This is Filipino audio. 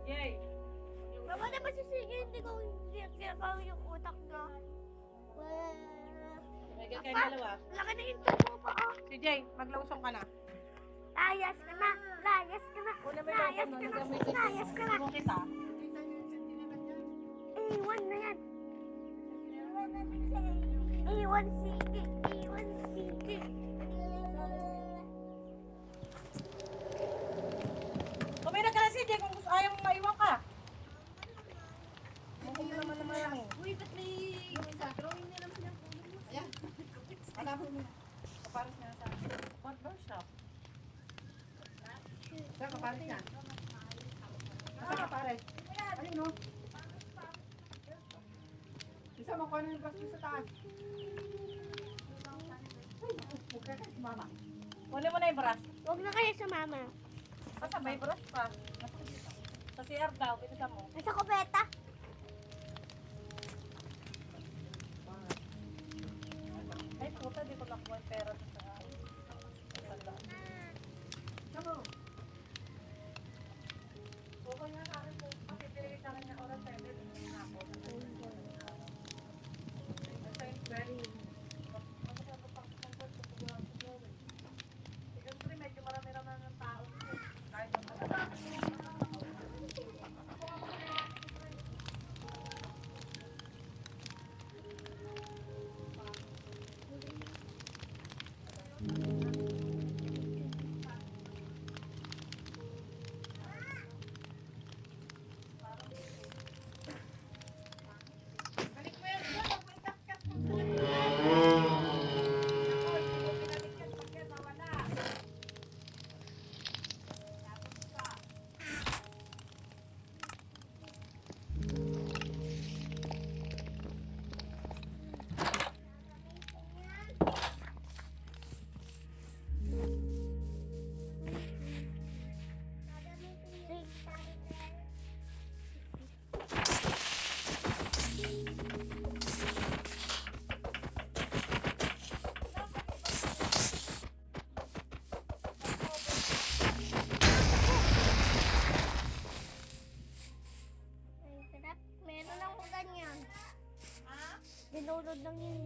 Yay! Mama naman sisigil, hindi ko ginagawa yung utak na. May kayo dalawa. Laki na yung tubo pa oh. Si Jay, maglausong ka na. Layas ka na, layas ka na, Una may layas logo, ka na, nagamit ito. layas ka na. Sumo kita. A1 na yan. A1 sige, A1 sige. Kumina ka na si Jay kung gusto ayaw mong maiwan ka. Mukha mo naman lang eh. Uy, ba't may yung isa? Drawing na naman yung ulo mo. Ayan. Hanapin mo. Kapares na sa akin. Barber shop. Saan kapares niya? Saan kapares? Ano no? Isa mo kung ano yung braso sa taas. Ay, huwag ka kasi mama. Huli mo na yung brush. Huwag na kayo sumama. Basta may brush pa. Sa CR daw, pinisa mo. Nasa kubeta. Ay puta, di ko nakuha yung pera sa sandaan. Saan mo? Okay nga sa akin po. Kasi pinili sa akin na oras 7. Hindi na ako. Basta yung very... Siyempre, medyo marami-rami ng tao. Kahit ang balik mo yan doon, huwag mo ikaskas mo sa lahat. Ako, hindi mo pinabigyan pag yan mawala. Tapos ka. Ay, sarap. Meron ako ganyan. Ha? Dinulod ng yung